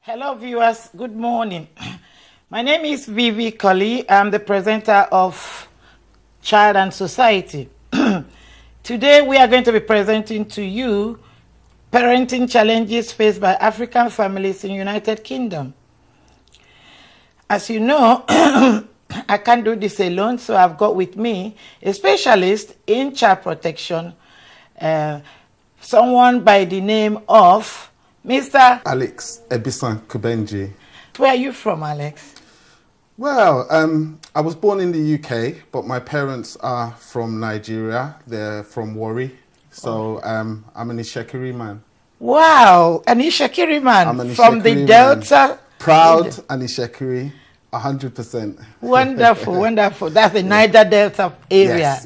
Hello viewers, good morning. My name is Vivi Colley. I'm the presenter of Child and Society. Today we are going to be presenting to you parenting challenges faced by African families in United Kingdom. As you know, I can't do this alone, so I've got with me a specialist in child protection, someone by the name of Mr. Alex Ebisan-Kubenji. Where are you from, Alex? Well, I was born in the UK, but my parents are from Nigeria. They're from Warri. So I'm an Ishekiri man. Wow, an Ishekiri man. I'm an from the Delta. Proud an Ishekiri, 100%. Wonderful, wonderful. That's the Niger Delta area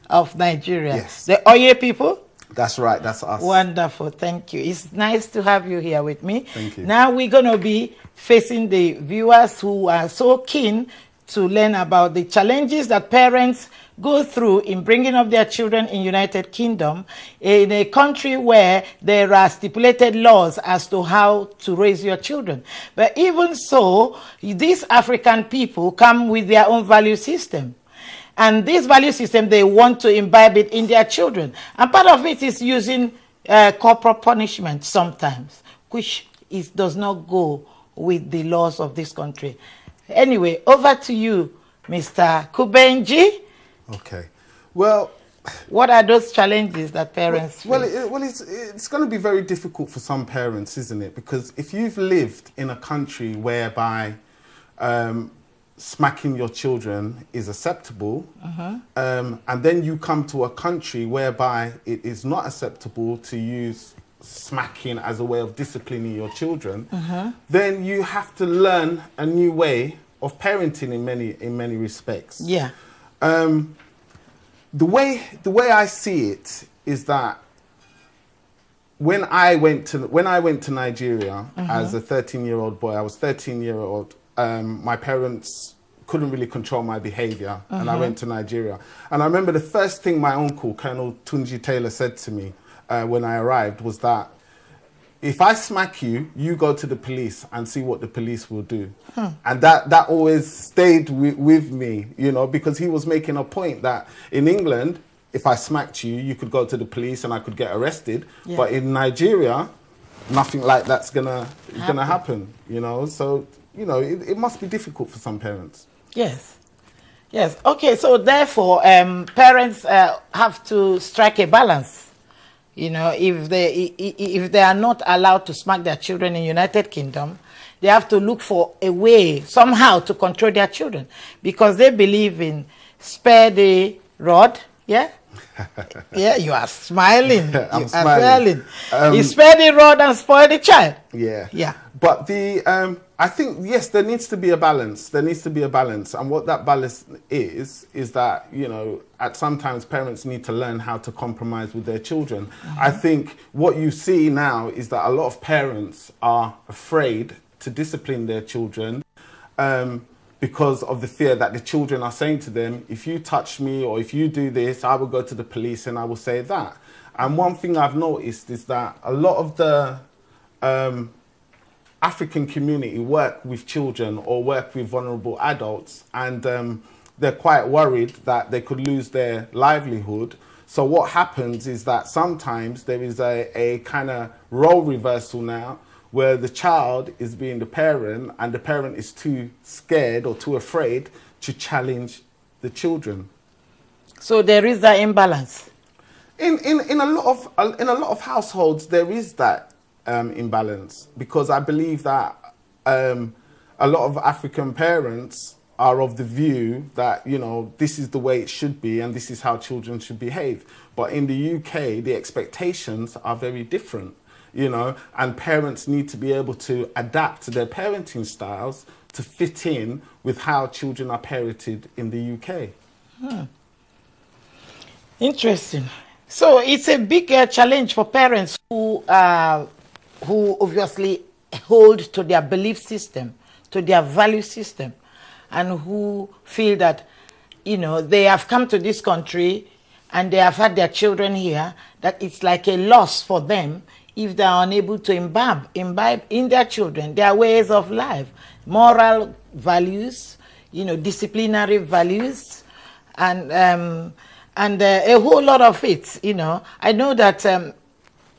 of Nigeria. Yes. The Oye people? That's right, that's us. Wonderful, thank you. It's nice to have you here with me. Thank you. Now we're going to be facing the viewers who are so keen to learn about the challenges that parents go through in bringing up their children in United Kingdom, in a country where there are stipulated laws as to how to raise your children. But even so, these African people come with their own value system. And this value system, they want to imbibe it in their children. And part of it is using corporal punishment sometimes, which does not go with the laws of this country. Anyway, over to you, Mr. Kubenji. Okay. Well, what are those challenges that parents face? It's going to be very difficult for some parents, isn't it? Because if you've lived in a country whereby smacking your children is acceptable, and then you come to a country whereby it is not acceptable to use smacking as a way of disciplining your children, then you have to learn a new way of parenting in many respects. Yeah. The way I see it is that when I went to Nigeria as a 13-year-old boy, I was 13-year-old. My parents couldn't really control my behavior, and I went to Nigeria. And I remember the first thing my uncle, Colonel Tunji Taylor, said to me when I arrived was that if I smack you, you go to the police and see what the police will do. And that always stayed with me, you know, because he was making a point that in England, if I smacked you, you could go to the police and I could get arrested. Yeah. But in Nigeria, nothing like that's gonna happen, you know. So, you know, it must be difficult for some parents. Yes. Yes. Okay, so therefore, parents have to strike a balance. You know, if they are not allowed to smack their children in United Kingdom, they have to look for a way, somehow, to control their children. Because they believe in spare the rod, yeah? Yeah, you are smiling. I'm smiling. You spare the rod and spoil the child. Yeah. Yeah. But I think, yes, there needs to be a balance. There needs to be a balance. And what that balance is that, you know, at sometimes parents need to learn how to compromise with their children. I think what you see now is that a lot of parents are afraid to discipline their children because of the fear that the children are saying to them, if you touch me or if you do this, I will go to the police and I will say that. And one thing I've noticed is that a lot of the African community work with children or work with vulnerable adults, and they're quite worried that they could lose their livelihood. So what happens is that sometimes there is a kind of role reversal now, where the child is being the parent and the parent is too scared or too afraid to challenge the children. So there is that imbalance. In a lot of households there is that imbalance, because I believe that a lot of African parents are of the view that, you know, this is the way it should be and this is how children should behave. But in the UK, the expectations are very different, you know, and parents need to be able to adapt their parenting styles to fit in with how children are parented in the UK. Interesting. So it's a big challenge for parents who obviously hold to their belief system, to their value system, and who feel that, you know, they have come to this country and they have had their children here, that it's like a loss for them if they are unable to imbibe in their children their ways of life, moral values, you know, disciplinary values, and a whole lot of it, you know. I know that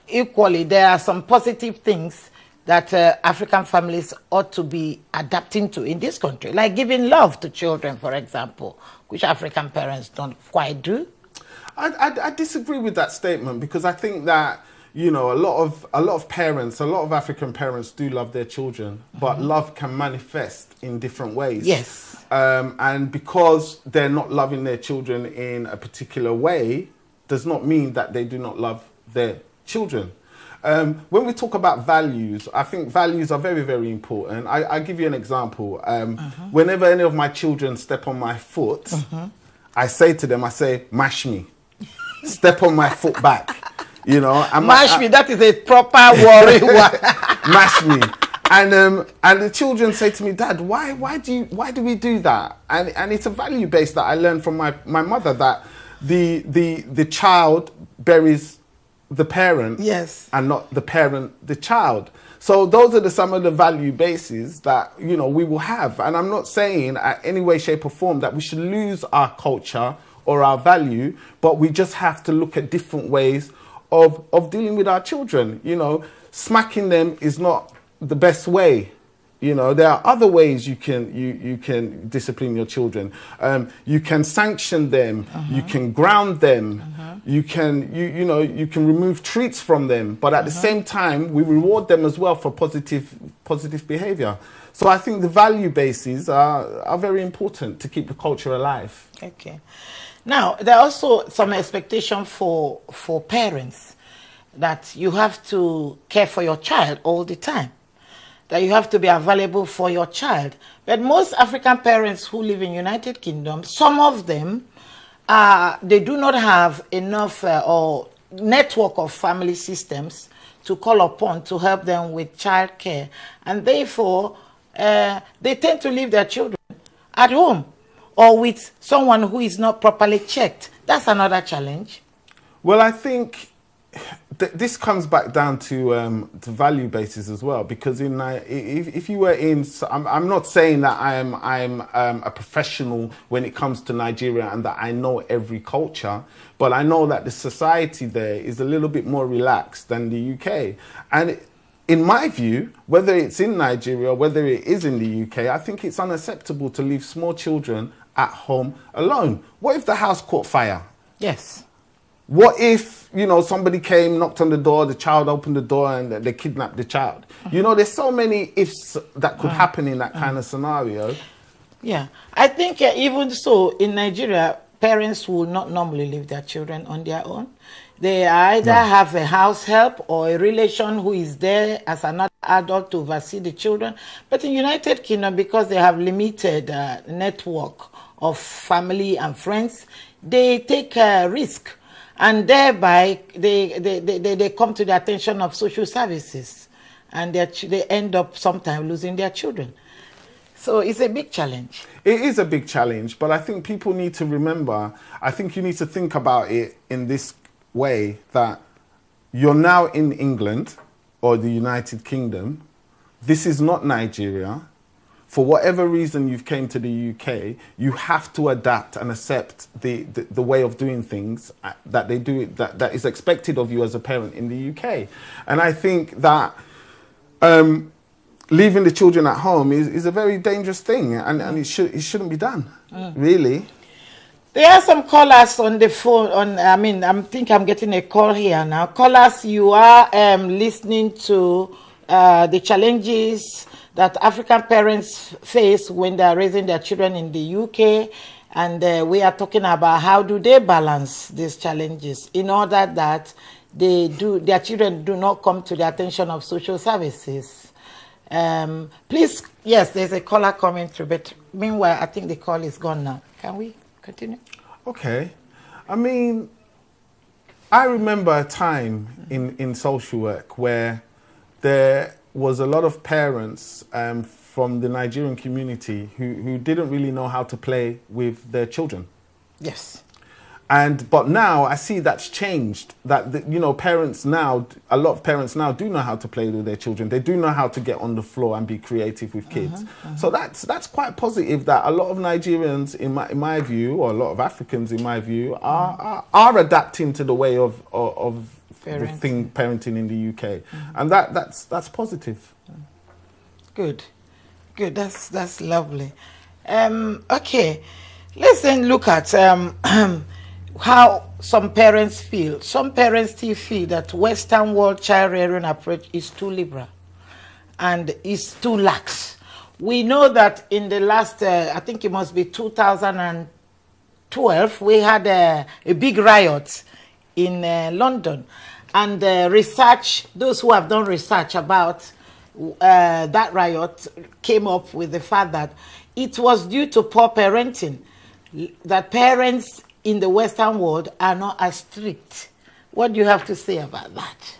equally there are some positive things that African families ought to be adapting to in this country, like giving love to children, for example, which African parents don't quite do. I disagree with that statement, because I think that, you know, a lot of parents, a lot of African parents do love their children, but love can manifest in different ways. Yes. And because they're not loving their children in a particular way, does not mean that they do not love their children. When we talk about values, I think values are very, very important. I'll give you an example. Whenever any of my children step on my foot, I say to them, I say, mash me. Step on my foot back. You know, mash me, that is a proper worry word. Mash me. And the children say to me, Dad, why do we do that? And it's a value base that I learned from my mother, that the child buries the parent, yes, and not the parent the child. So those are some of the value bases that, you know, we will have. And I'm not saying at any way, shape or form that we should lose our culture or our value, but we just have to look at different ways of dealing with our children. You know, smacking them is not the best way. You know, there are other ways you can discipline your children. You can sanction them. You can ground them. You can you can remove treats from them. But at the same time, we reward them as well for positive behavior. So I think the value bases are very important to keep the culture alive. Okay. Now, there are also some expectation for parents that you have to care for your child all the time, that you have to be available for your child. But most African parents who live in United Kingdom, some of them, they do not have enough or network of family systems to call upon to help them with child care. And therefore, they tend to leave their children at home or with someone who is not properly checked. That's another challenge. Well, I think this comes back down to value bases as well, because if you were in, I'm not saying that I'm a professional when it comes to Nigeria and that I know every culture, but I know that the society there is a little bit more relaxed than the UK. And in my view, whether it's in Nigeria, whether it is in the UK, I think it's unacceptable to leave small children at home alone. What if the house caught fire? Yes. What if, you know, somebody came, knocked on the door, the child opened the door and they kidnapped the child? You know, there's so many ifs that could happen in that kind of scenario. Yeah. I think even so, in Nigeria, parents will not normally leave their children on their own. They either have a house help or a relation who is there as another adult to oversee the children. But in United Kingdom, because they have limited network of family and friends, they take a risk. And thereby, they come to the attention of social services. And they end up sometimes losing their children. So it's a big challenge. It is a big challenge, but I think people need to remember, I think you need to think about it in this way, that you're now in England or the United Kingdom. This is not Nigeria. For whatever reason you've came to the UK, you have to adapt and accept the way of doing things that they do, that is expected of you as a parent in the UK. And I think that leaving the children at home is a very dangerous thing, and it shouldn't be done, really. There are some callers on the phone. I think I'm getting a call here now. Callers, you are listening to the challenges that African parents face when they are raising their children in the UK, and we are talking about how do they balance these challenges in order that their children do not come to the attention of social services. Please, yes, there's a caller coming through, but meanwhile, I think the call is gone now. Can we continue? Okay. I mean, I remember a time in social work where there was a lot of parents from the Nigerian community who didn't really know how to play with their children. Yes. But now I see that's changed. That you know, parents now, a lot of parents now do know how to play with their children. They do know how to get on the floor and be creative with kids. So that's quite positive. That a lot of Nigerians, in my view, or a lot of Africans, in my view, are adapting to the way of parenting in the UK, and that's positive. Good. That's lovely. Okay, let's then look at how some parents feel. Some parents still feel that Western world child rearing approach is too liberal and is too lax. We know that in the last, I think it must be 2012, we had a big riot in London. And those who have done research about that riot came up with the fact that it was due to poor parenting, that parents in the Western world are not as strict. What do you have to say about that?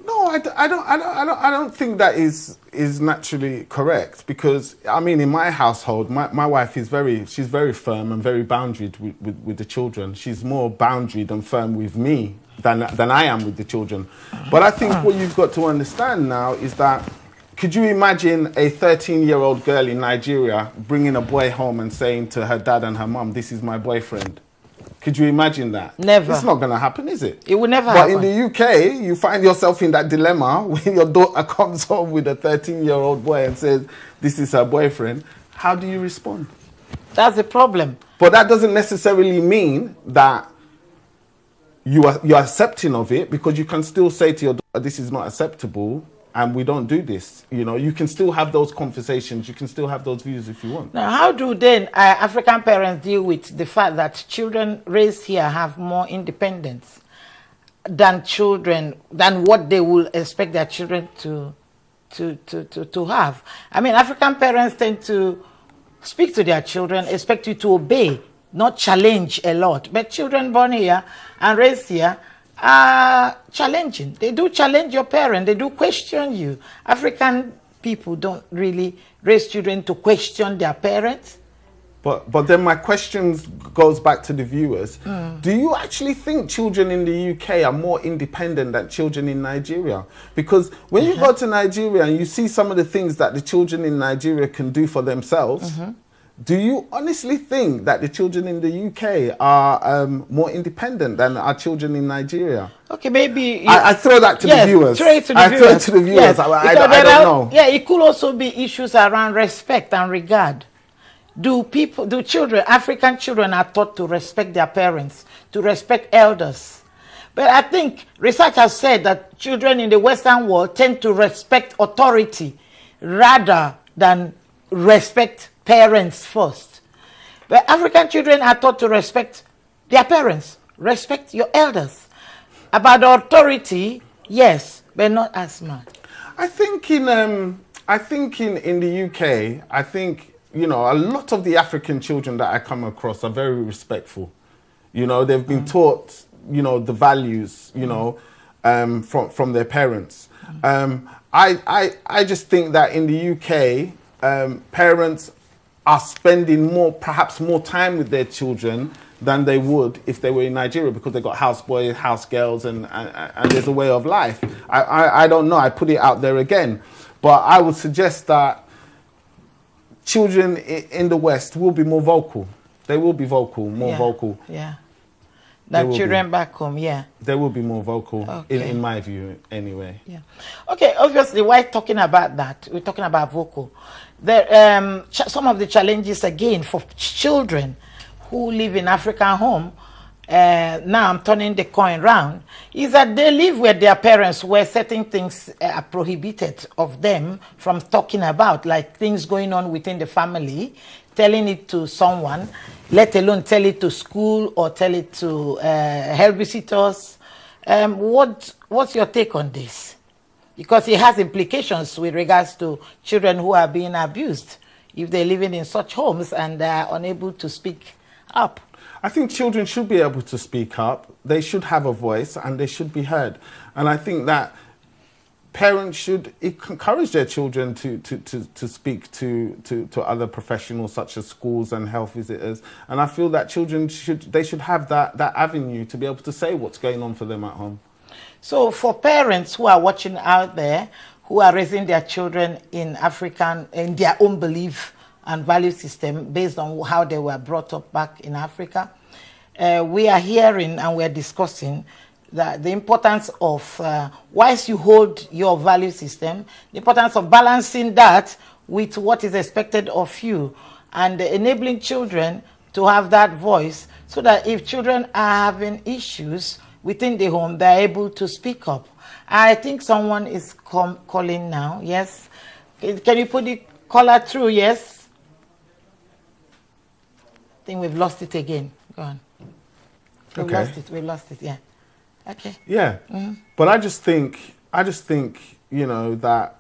No, I don't think that is naturally correct, because I mean, in my household, my wife is she's very firm and very boundaried with the children. She's more boundaried and firm with me than I am with the children. But I think what you've got to understand now is that, could you imagine a 13-year-old girl in Nigeria bringing a boy home and saying to her dad and her mum, "This is my boyfriend"? Could you imagine that? Never. It's not going to happen, is it? It will never happen. But in the UK, you find yourself in that dilemma when your daughter comes home with a 13-year-old boy and says, "This is her boyfriend." How do you respond? That's the problem. But that doesn't necessarily mean that you're accepting of it, because you can still say to your daughter, "This is not acceptable, and we don't do this." You know, you can still have those conversations. You can still have those views if you want. Now, how do then African parents deal with the fact that children raised here have more independence than what they will expect their children to have? I mean, African parents tend to speak to their children, expect you to obey, not challenge a lot. But children born here and raised here are challenging. They do challenge your parent. They do question you. African people don't really raise children to question their parents. But then my question goes back to the viewers. Do you actually think children in the UK are more independent than children in Nigeria? Because when you go to Nigeria and you see some of the things that the children in Nigeria can do for themselves, do you honestly think that the children in the UK are more independent than our children in Nigeria? Okay, maybe... I throw that to the viewers. Throw it to the viewers. Throw it to the viewers. Yes, I don't know. Yeah, it could also be issues around respect and regard. African children are taught to respect their parents, to respect elders. But I think research has said that children in the Western world tend to respect authority rather than respect parents first. But African children are taught to respect their parents, respect your elders. About authority, yes, but not as much. I think in the UK, I think, you know, a lot of the African children that I come across are very respectful. You know, they've been taught, you know, the values, you know, from their parents. I just think that in the UK, parents are spending perhaps more time with their children than they would if they were in Nigeria, because they've got houseboys, house girls, and there's a way of life. I don't know, I put it out there again. But I would suggest that children in the West will be more vocal. They will be vocal, more vocal. Yeah. Than children back home, yeah. They will be more vocal, in my view, anyway. Yeah. Okay, obviously, while talking about that, we're talking about vocal. Some of the challenges, again, for children who live in African home now I'm turning the coin round, is that they live with their parents where certain things are prohibited of them from talking about, like things going on within the family, telling it to someone, let alone tell it to school or tell it to health visitors. What's your take on this? Because it has implications with regards to children who are being abused if they're living in such homes and they are unable to speak up. I think children should be able to speak up. They should have a voice and they should be heard. And I think that parents should encourage their children to speak to other professionals such as schools and health visitors. And I feel that children should have that avenue to be able to say what's going on for them at home. So for parents who are watching out there, who are raising their children in their own belief and value system based on how they were brought up back in Africa, we are hearing and we're discussing the importance of, whilst you hold your value system, the importance of balancing that with what is expected of you and enabling children to have that voice so that if children are having issues within the home, they're able to speak up. I think someone is calling now. Yes? Can you put the caller through? Yes? I think we've lost it again. Go on. We've lost it, yeah. Okay. Yeah. But I just think, you know, that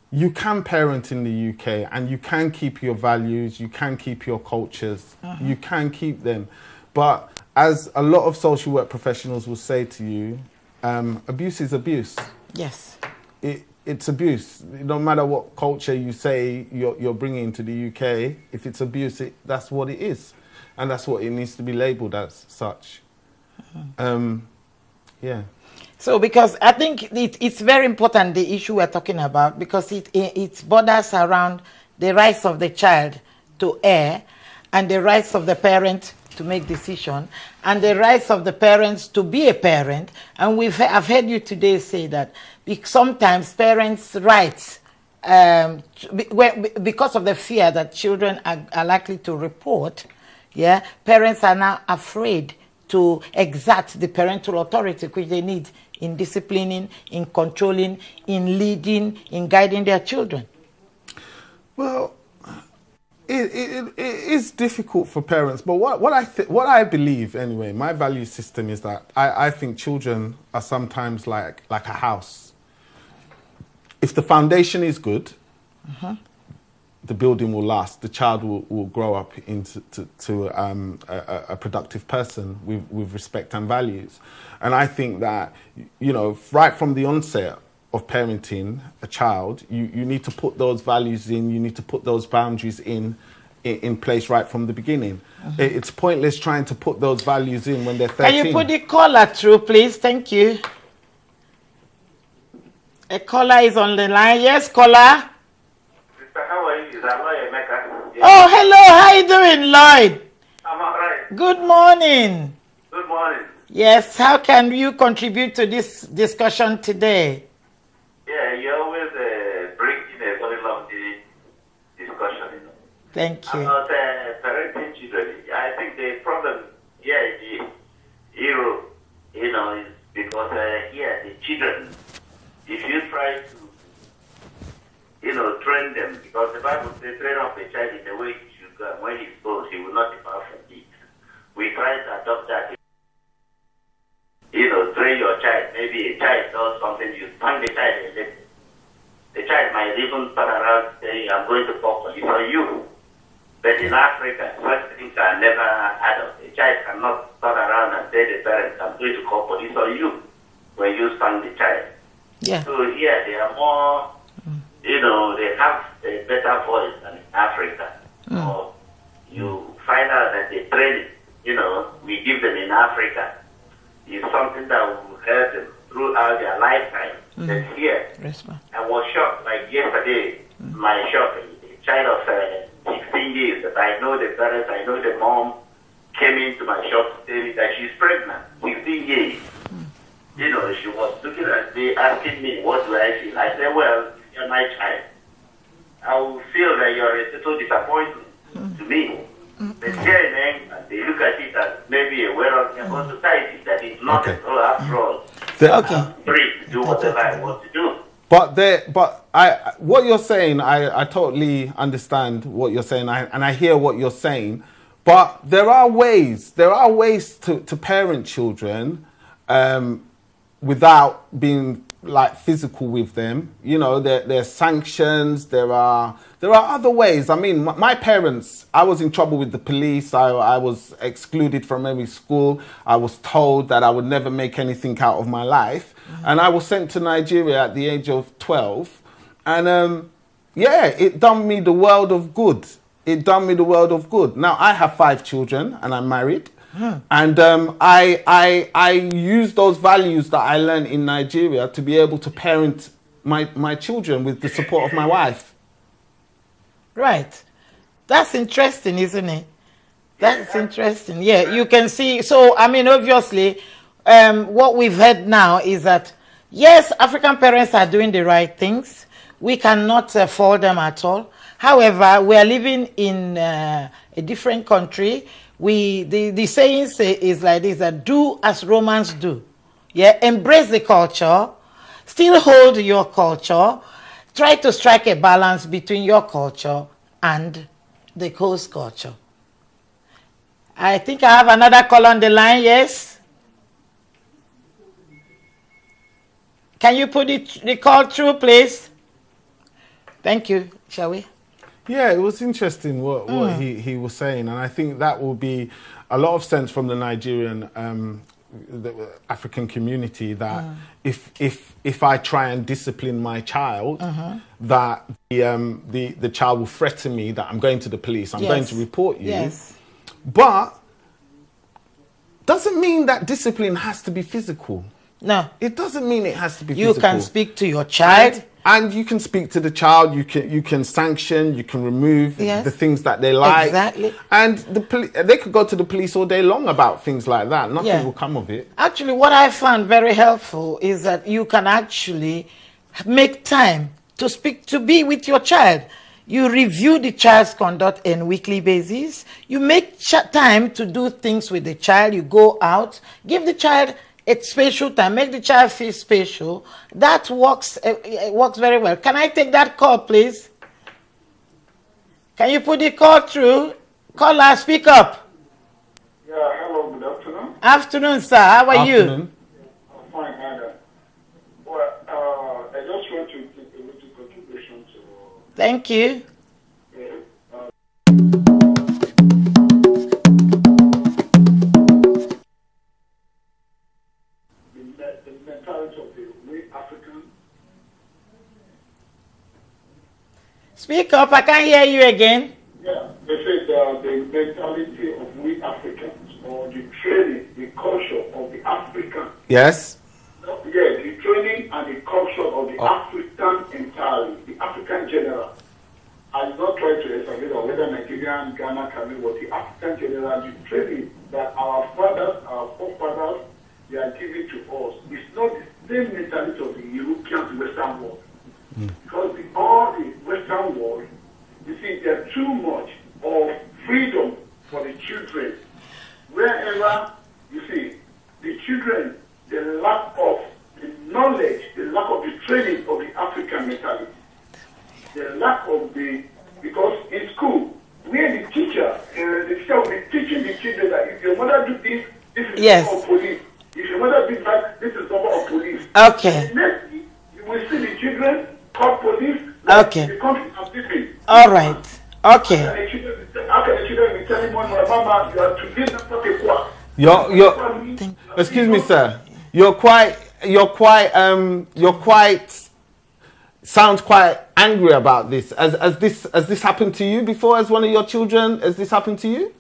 you can parent in the UK and you can keep your values, you can keep your cultures, you can keep them. But as a lot of social work professionals will say to you, abuse is abuse. Yes. It's abuse. No matter what culture you say you're bringing to the UK, if it's abuse, that's what it is. And that's what it needs to be labelled as such. Yeah. So because I think it's very important, the issue we're talking about, because it borders around the rights of the child to err and the rights of the parent to make decision and the rights of the parents to be a parent. And I've heard you today say that sometimes parents' rights, because of the fear that children are likely to report, yeah, parents are now afraid to exert the parental authority which they need in disciplining, in controlling, in leading, in guiding their children. Well, it is difficult for parents, but what I believe anyway, my value system is that I think children are sometimes like a house. If the foundation is good, the building will last. The child will grow up into a productive person with respect and values. And I think that, you know, right from the onset of parenting a child, you need to put those values in, you need to put those boundaries in place right from the beginning. It's pointless trying to put those values in when they're 13. Can you put the caller through, please? Thank you. A caller is on the line. Yes, caller? How are you? Is that Lloyd Emeka? Yes. Oh, hello. How are you doing, Lloyd? I'm all right. Good morning. Good morning. Yes, how can you contribute to this discussion today? Yeah, you always bring in a very lovely discussion. You know. Thank you. About parenting children, I think the problem here in Europe, you know, is because here the children, if you try to, you know, train them, because the Bible says train up a child in the way he should go, and when he's old, he will not depart from it. We try to adopt that. You know, train your child. Maybe a child does something, you spank the child and the child might even turn around saying, I'm going to call police on you. But in Africa, such things are never heard of. A child cannot turn around and say the parents, I'm going to call police on you when you spank the child. Yeah. So here they are more, you know, they have a better voice than in Africa. So you find out that the training, you know, we give them in Africa is something that will help them throughout their lifetime. But here, I was shocked, like yesterday, my shock, a child of 16 years, that I know the parents, I know the mom, came into my shop to tell me that she's pregnant, 16 years. You know, she was looking at me, asking me, what do I feel? I said, well, you're my child. I will feel that you're a total disappointment to me. But here in England, they look at it as maybe a well-organized society that is not Okay. all after all. Okay. Free to do whatever I want to do. But what you're saying, I totally understand what you're saying, and I hear what you're saying. But there are ways to parent children without being like physical with them. You know, there's sanctions. There are other ways. I mean, my parents, I was in trouble with the police. I was excluded from every school. I was told that I would never make anything out of my life. And I was sent to Nigeria at the age of 12. And yeah, it done me the world of good. It done me the world of good. Now, I have 5 children and I'm married. And I use those values that I learned in Nigeria to be able to parent my children with the support of my wife. Right. That's interesting, isn't it? That's interesting. Yeah, you can see. So, I mean, obviously, what we've heard now is that, yes, African parents are doing the right things. We cannot fault them at all. However, we are living in a different country. The saying is like this, that do as Romans do. Yeah, embrace the culture, still hold your culture, try to strike a balance between your culture and the host culture. I think I have another call on the line, yes? Can you put the call through, please? Thank you. Shall we? Yeah, it was interesting what he was saying, and I think that will be a lot of sense from the Nigerian the African community, that if I try and discipline my child, that the child will threaten me that I'm going to the police, I'm going to report you. Yes. But doesn't mean that discipline has to be physical. No. It doesn't mean it has to be physical. You can speak to your child. And you can speak to the child, you can sanction, you can remove the things that they like. Exactly. And they could go to the police all day long about things like that. Nothing will come of it. Actually, what I found very helpful is that you can actually make time to be with your child. You review the child's conduct on a weekly basis. You make time to do things with the child. You go out, give the child a special time, make the child feel special. That works very well. Can I take that call, please? Can you put the call through? Caller, speak up. Yeah, hello, good afternoon. Afternoon, sir. How are you? I'm fine, madam. Well, I just want to take a little contribution to... Thank you. the mentality of the we African. Speak up. I can't hear you again. Yeah, they say the mentality of we Africans, or the training, the culture of the African. Yes. Yeah, the training and the culture of the African entirely, the African general. I'm not trying to estimate on whether Nigerian, Ghana, Cameroon, but the African general, the training that our fathers, our forefathers, they are giving to us. It's not the same mentality of the European Western world. Because all the Western world, you see, there's too much of freedom for the children. Wherever, you see, the children, the lack of the knowledge, the lack of the training of the African mentality, the lack of the, because in school, where the teacher will be teaching the children that if your mother do this, this is the number of police. If your mother do that, this is the number of police. Okay. Next, you will see the children call police. Okay. The country are sleeping. All right. Okay. How can the children be telling one mama, you are to give them not a quack? Excuse me, sir. You're quite sounds quite angry about this. Has this happened to you before as one of your children? Has this happened to you?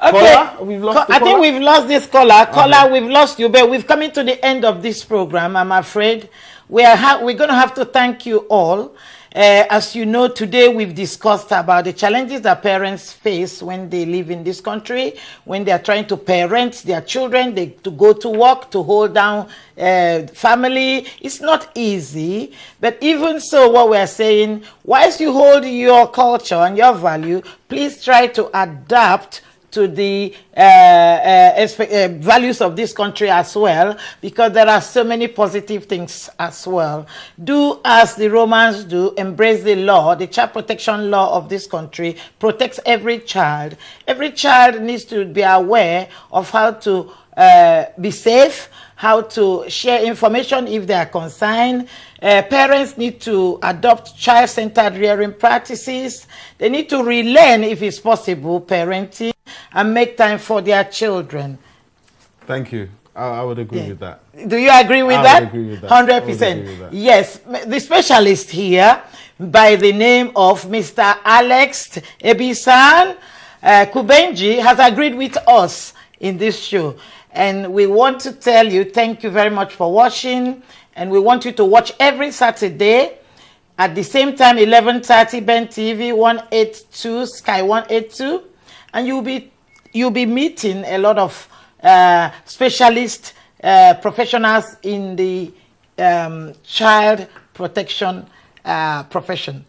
Okay. Caller? We've lost I think we've lost this caller. Caller, we've lost you, but we've come into the end of this program. I'm afraid we're going to have to thank you all. As you know, today we've discussed about the challenges that parents face when they live in this country, when they are trying to parent their children, to go to work, to hold down family. It's not easy, but even so, what we're saying, whilst you hold your culture and your value, please try to adapt to the values of this country as well, because there are so many positive things as well. Do as the Romans do, embrace the law. The child protection law of this country protects every child. Every child needs to be aware of how to be safe, how to share information if they are concerned. Parents need to adopt child-centered rearing practices. They need to relearn, if it's possible, parenting and make time for their children. Thank you. I would agree with that. Do you agree with that? I would agree with that. 100%. Yes. The specialist here, by the name of Mr. Alex Ebisan Kubenji, has agreed with us in this show. And we want to tell you, thank you very much for watching. And we want you to watch every Saturday at the same time, 11:30, Ben TV, 182, Sky 182. And you'll be meeting a lot of specialist professionals in the child protection profession.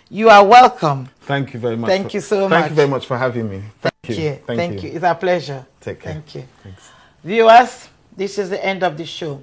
You are welcome. Thank you very much. Thank you so much. Thank you very much for having me. Thank you. Thank you. It's our pleasure. Take care. Thank you. Thanks. Viewers, this is the end of the show.